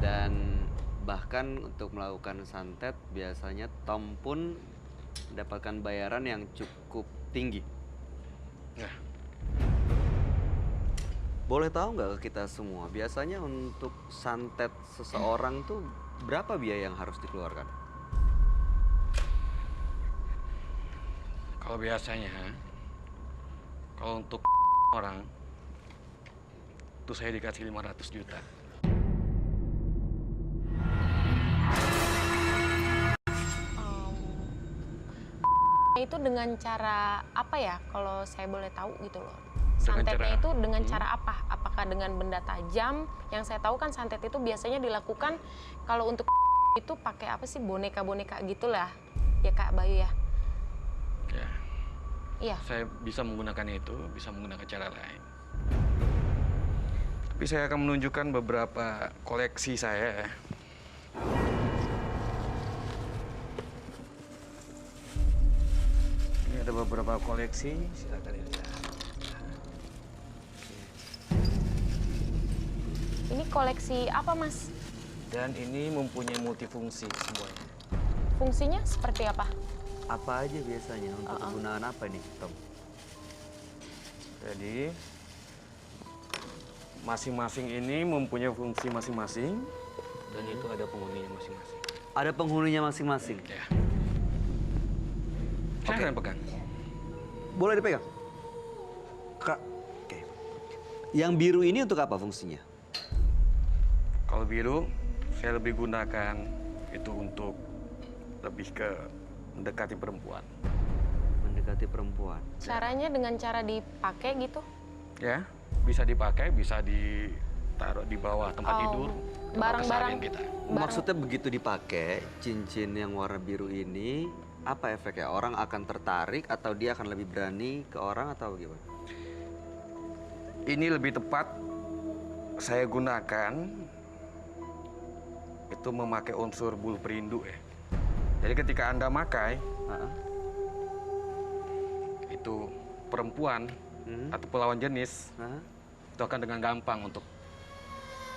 Dan bahkan untuk melakukan santet biasanya Tom pun mendapatkan bayaran yang cukup tinggi. Ya. Boleh tahu nggak ke kita semua, biasanya untuk santet seseorang tuh berapa biaya yang harus dikeluarkan? Kalau biasanya, kalau untuk orang, tuh saya dikasih 500 juta. Itu dengan cara apa ya, kalau saya boleh tahu gitu loh. Dengan Santetnya cara- itu dengan cara apa? Apakah dengan benda tajam? Yang saya tahu kan santet itu biasanya dilakukan kalau untuk itu pakai apa sih, boneka-boneka gitulah. Ya Kak Bayu ya? Ya, Iya. saya bisa menggunakan itu, bisa menggunakan cara lain. Tapi saya akan menunjukkan beberapa koleksi saya. Ini ada beberapa koleksi, silakan dilihat. Ini koleksi apa Mas? Dan ini mempunyai multifungsi semuanya. Fungsinya seperti apa? Apa aja biasanya untuk kegunaan apa nih Tom? Jadi masing-masing ini mempunyai fungsi masing-masing dan itu ada penghuninya masing-masing. Ada penghuninya masing-masing. Ya. Silahkan pegang. Boleh dipegang? Kak, oke. Yang biru ini untuk apa fungsinya? Kalau biru, saya lebih gunakan itu untuk lebih ke mendekati perempuan. Mendekati perempuan. Caranya dengan cara dipakai gitu? Ya, bisa dipakai, bisa ditaruh di bawah tempat tidur. tempat Barang-barang keseharian kita. Maksudnya begitu dipakai cincin yang warna biru ini, apa efeknya? Orang akan tertarik atau dia akan lebih berani ke orang atau gimana? Ini lebih tepat saya gunakan itu memakai unsur bulu perindu ya. Jadi ketika Anda pakai itu perempuan atau lawan jenis itu akan dengan gampang untuk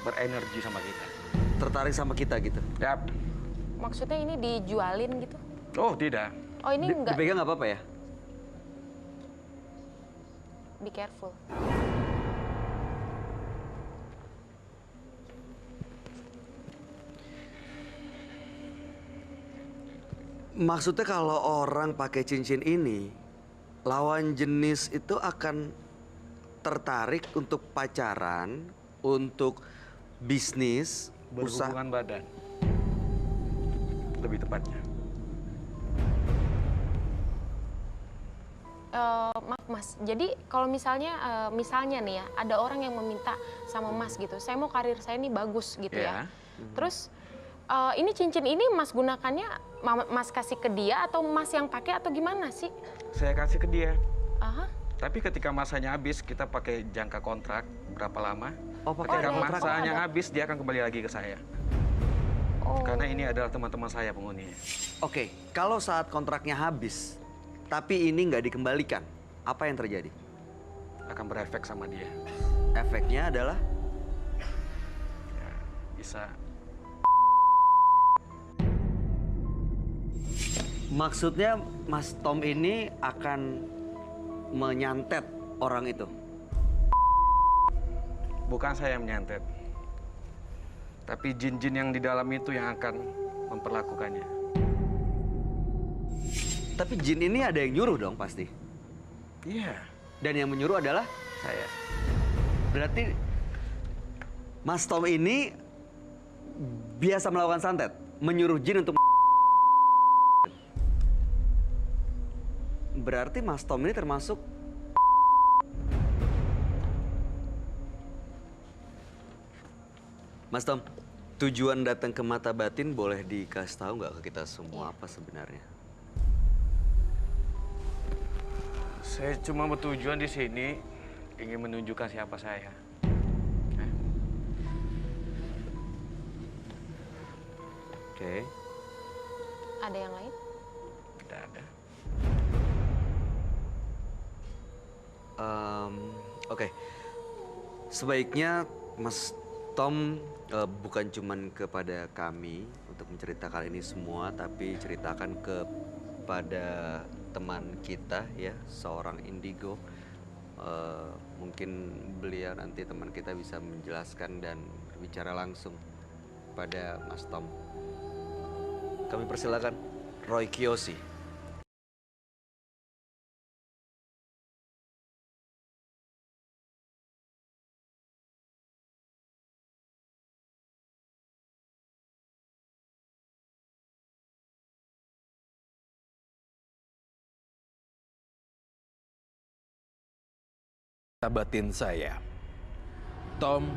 berenergi sama kita. Tertarik sama kita gitu? Yap. maksudnya ini dijualin gitu? Oh tidak. Oh ini enggak, Dipegang nggak apa-apa ya? be careful. Maksudnya kalau orang pakai cincin ini, lawan jenis itu akan tertarik untuk pacaran, untuk bisnis, usaha. Berhubungan badan. Lebih tepatnya. Maaf Mas, jadi kalau misalnya nih ya, ada orang yang meminta sama Mas gitu, saya mau karir saya ini bagus gitu ya. Terus ini cincin ini Mas gunakannya, Mas kasih ke dia atau Mas yang pakai atau gimana sih? Saya kasih ke dia. Aha. Tapi ketika masanya habis, kita pakai jangka kontrak berapa lama. Oh, pakai Ketika ada. masanya Oh, ada. habis, dia akan kembali lagi ke saya. Oh. Karena ini adalah teman-teman saya penghuninya. Oke, kalau saat kontraknya habis, tapi ini nggak dikembalikan, apa yang terjadi? Akan berefek sama dia. Efeknya adalah Ya, bisa. maksudnya Mas Tom ini akan menyantet orang itu. Bukan saya yang menyantet. Tapi jin-jin yang di dalam itu yang akan memperlakukannya. Tapi jin ini ada yang nyuruh dong pasti. Iya, Dan yang menyuruh adalah saya. berarti Mas Tom ini biasa melakukan santet, menyuruh jin untuk. Berarti Mas Tom ini termasuk Mas Tom, tujuan datang ke Mata Batin boleh dikasih tahu nggak ke kita semua apa sebenarnya? Saya cuma bertujuan di sini ingin menunjukkan siapa saya. Oke. Ada yang lain? Tidak ada. Oke. Sebaiknya Mas Tom bukan cuman kepada kami untuk menceritakan ini semua, tapi ceritakan kepada teman kita ya, seorang indigo. Mungkin beliau nanti teman kita bisa menjelaskan dan berbicara langsung pada Mas Tom. Kami persilakan Roy Kiyoshi. Batin saya, Tom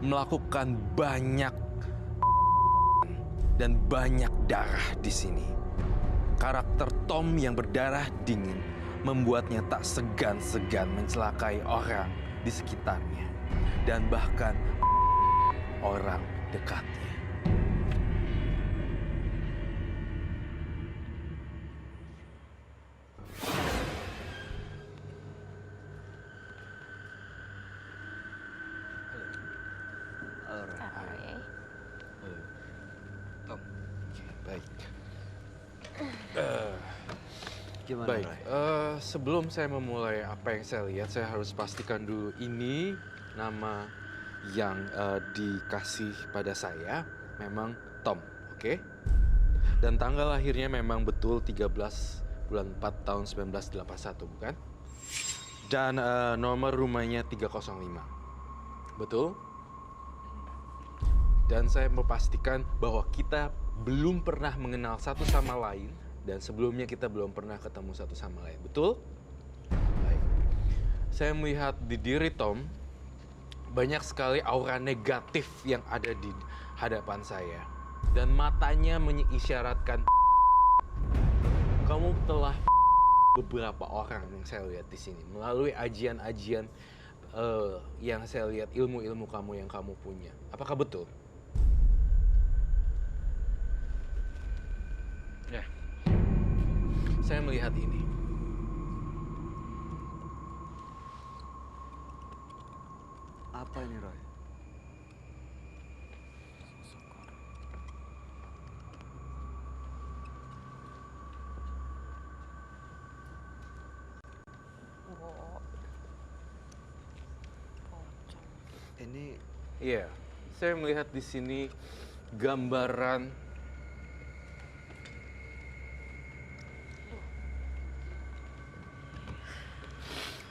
melakukan banyak dan banyak darah di sini. Karakter Tom yang berdarah dingin membuatnya tak segan-segan mencelakai orang di sekitarnya dan bahkan orang dekatnya. Oke. Tom, Baik. Gimana Baik, Roy? sebelum saya memulai apa yang saya lihat, saya harus pastikan dulu ini nama yang dikasih pada saya memang Tom, oke? Dan tanggal lahirnya memang betul 13 bulan 4 tahun 1981, bukan? Dan nomor rumahnya 305. Betul? Dan saya memastikan bahwa kita belum pernah mengenal satu sama lain dan sebelumnya kita belum pernah ketemu satu sama lain. Betul? Baik. Saya melihat di diri Tom banyak sekali aura negatif yang ada di hadapan saya. Dan matanya mengisyaratkan kamu telah beberapa orang yang saya lihat di sini melalui ajian-ajian yang saya lihat, ilmu-ilmu kamu yang kamu punya. Apakah betul? Ya. Saya melihat ini. Apa ini, Roy? Ini Iya, saya melihat di sini gambaran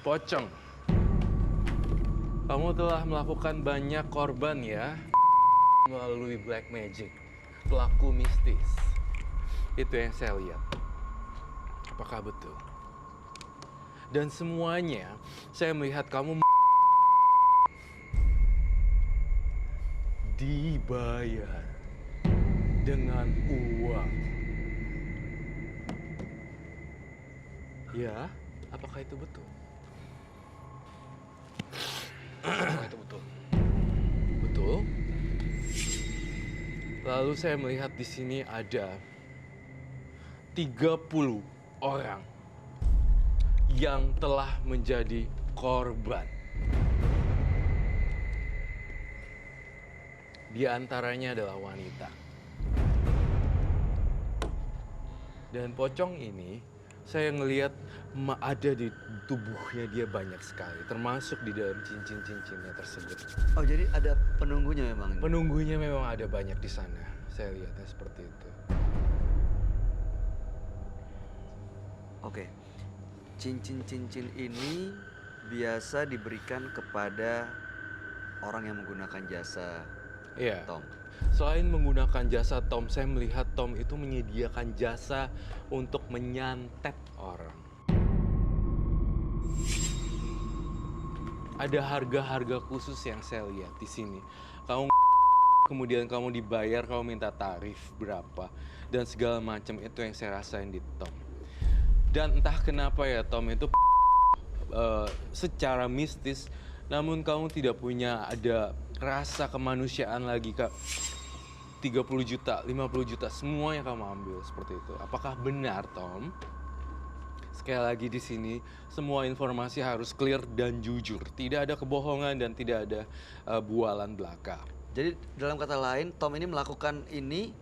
pocong. Kamu telah melakukan banyak korban ya melalui black magic, pelaku mistis. Itu yang saya lihat. Apakah betul? Dan semuanya saya melihat kamu dibayar dengan uang. Ya, apakah itu betul? Apakah itu betul? Betul. Lalu saya melihat di sini ada 30 orang yang telah menjadi korban. Di antaranya adalah wanita. Dan pocong ini saya ngelihat ada di tubuhnya dia banyak sekali, termasuk di dalam cincin-cincinnya tersebut. oh jadi ada penunggunya memang ini. Penunggunya memang ada banyak di sana. Saya lihatnya seperti itu. Oke. Cincin-cincin ini biasa diberikan kepada orang yang menggunakan jasa Iya. Tom. Selain menggunakan jasa Tom, saya melihat Tom itu menyediakan jasa untuk menyantet orang. Ada harga-harga khusus yang saya lihat di sini. Kamu kemudian kamu dibayar, kamu minta tarif berapa dan segala macam, itu yang saya rasain di Tom. Dan entah kenapa ya Tom itu secara mistis, namun kamu tidak punya ada rasa kemanusiaan lagi, Kak. 30 juta, 50 juta, semua yang kamu ambil seperti itu. Apakah benar, Tom? Sekali lagi di sini, semua informasi harus clear dan jujur. Tidak ada kebohongan dan tidak ada bualan belaka. Jadi dalam kata lain, Tom ini melakukan ini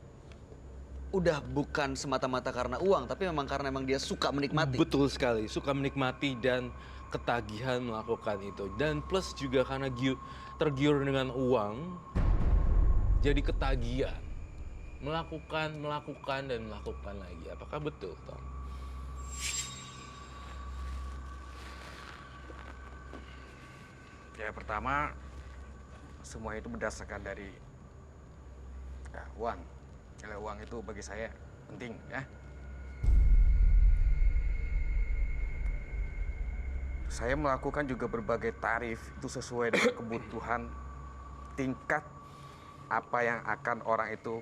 udah bukan semata-mata karena uang, tapi memang karena dia suka menikmati. Betul sekali, suka menikmati dan ketagihan melakukan itu. Dan plus juga karena tergiur dengan uang, jadi ketagihan. Melakukan dan melakukan lagi. Apakah betul, Tom? Ya, pertama semua itu berdasarkan dari uang. Nilai uang itu bagi saya penting ya. Saya melakukan juga berbagai tarif itu sesuai dengan kebutuhan tingkat apa yang akan orang itu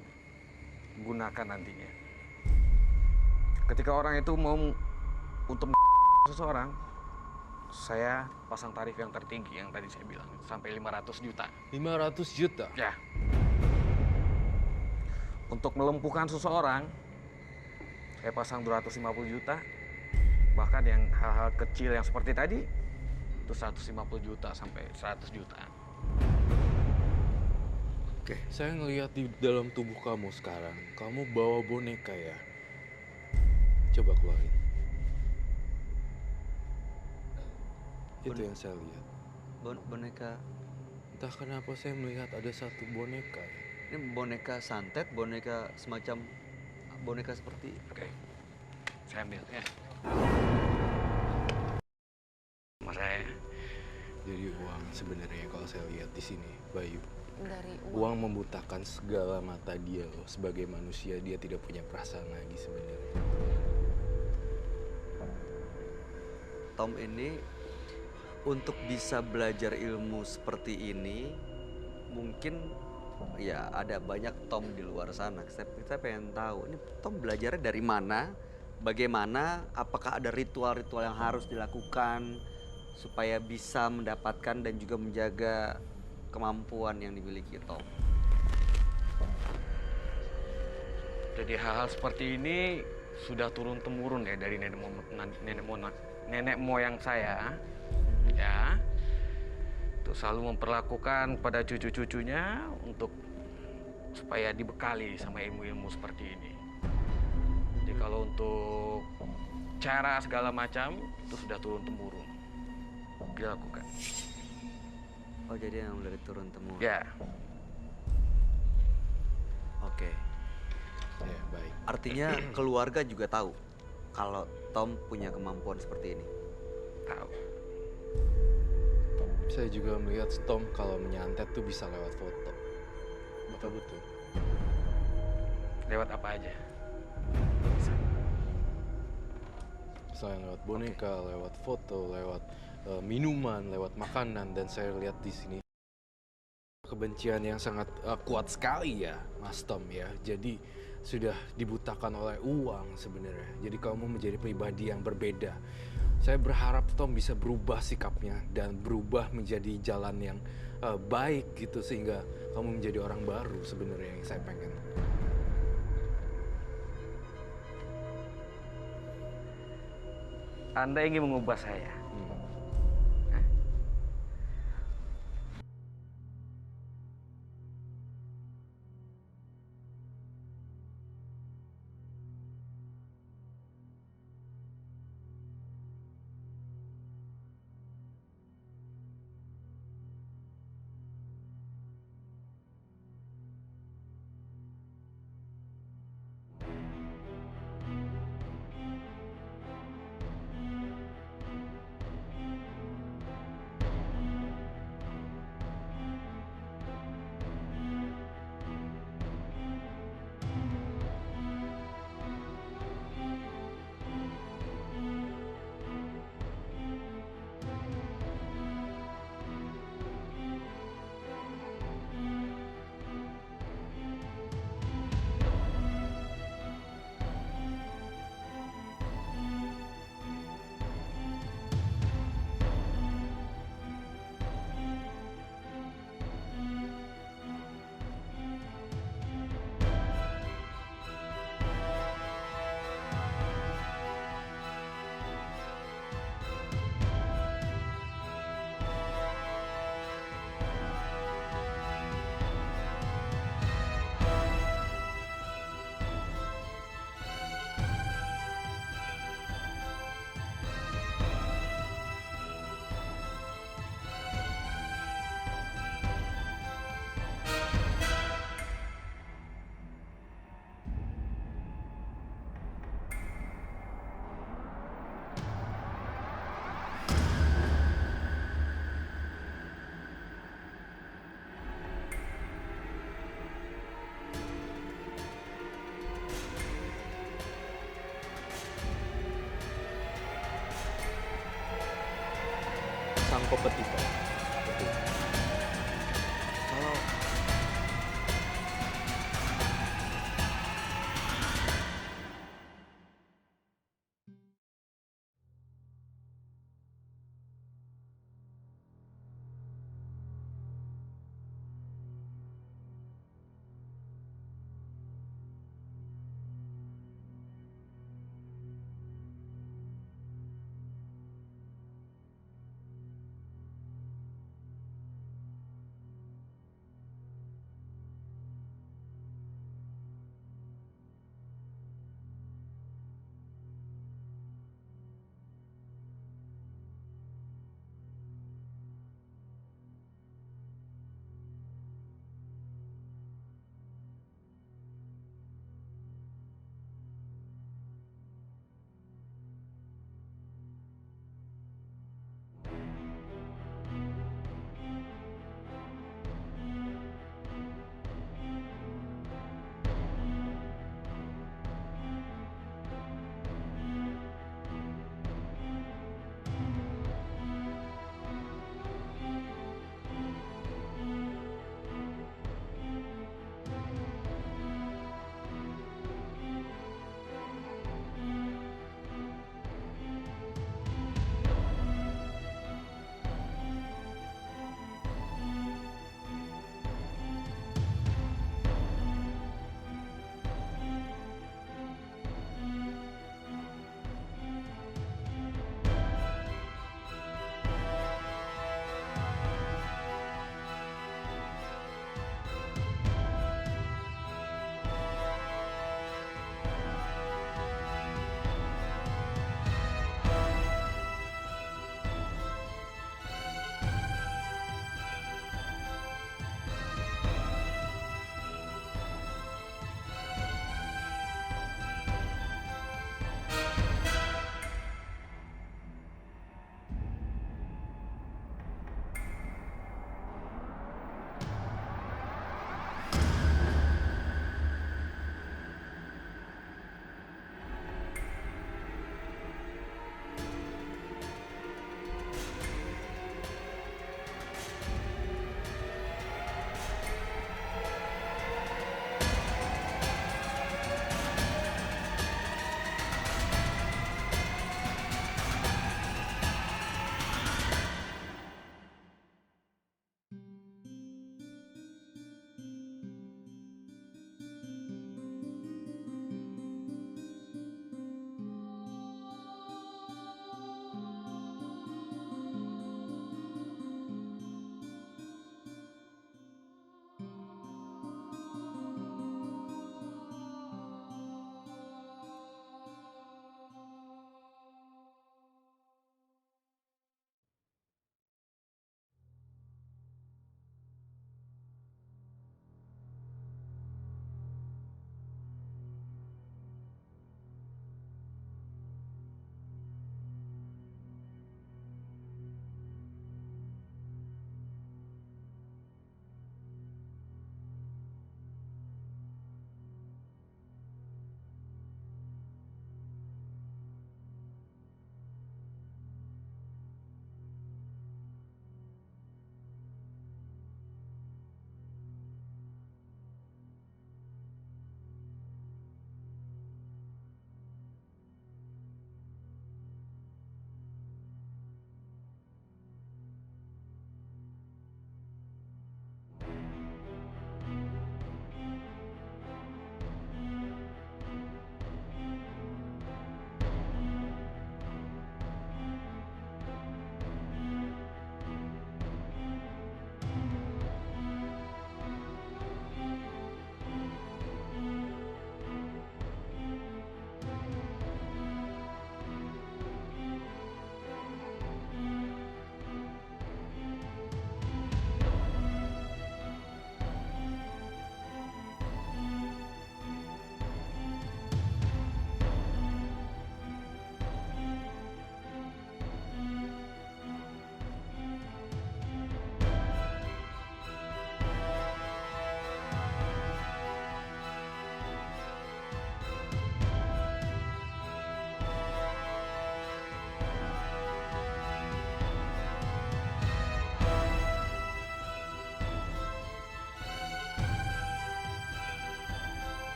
gunakan nantinya. Ketika orang itu mau untuk seseorang, saya pasang tarif yang tertinggi yang tadi saya bilang sampai 500 juta. 500 juta? Ya. Untuk melumpuhkan seseorang, saya pasang 250 juta. Bahkan yang hal-hal kecil yang seperti tadi, itu 150 juta sampai 100 juta. Oke, saya ngelihat di dalam tubuh kamu sekarang, kamu bawa boneka ya? Coba keluarin. Itu yang saya lihat. Boneka, Entah kenapa saya melihat ada satu boneka. ini boneka santet, boneka semacam boneka seperti Oke, saya ambil ya. uang sebenarnya kalau saya lihat di sini, Bayu. Dari Uang membutakan segala mata dia loh. Sebagai manusia dia tidak punya perasaan lagi sebenarnya. Tom ini untuk bisa belajar ilmu seperti ini mungkin ya ada banyak Tom di luar sana. Saya pengen tahu ini Tom belajarnya dari mana, bagaimana, apakah ada ritual-ritual yang harus dilakukan supaya bisa mendapatkan dan juga menjaga kemampuan yang dimiliki Tom. Jadi hal-hal seperti ini sudah turun temurun ya dari nenek moyang saya, ya. Untuk selalu memperlakukan pada cucu-cucunya untuk supaya dibekali sama ilmu-ilmu seperti ini. Jadi kalau untuk cara segala macam itu sudah turun temurun dilakukan. Oh jadi yang dari turun temurun. Ya, Oke. Ya, baik. Artinya keluarga juga tahu kalau Tom punya kemampuan seperti ini. tahu. Saya juga melihat Tom kalau menyantet tuh bisa lewat foto. Betul-betul. Lewat apa aja? Selain lewat boneka, lewat foto, lewat minuman, lewat makanan, dan saya lihat di sini kebencian yang sangat kuat sekali ya, Mas Tom ya. Jadi sudah dibutakan oleh uang sebenarnya. Jadi kamu menjadi pribadi yang berbeda. Saya berharap Tom bisa berubah sikapnya dan berubah menjadi jalan yang baik gitu sehingga kamu menjadi orang baru sebenarnya yang saya pengen. Anda ingin mengubah saya? Sang kompetitor. Kalau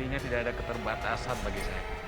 sepertinya tidak ada keterbatasan bagi saya.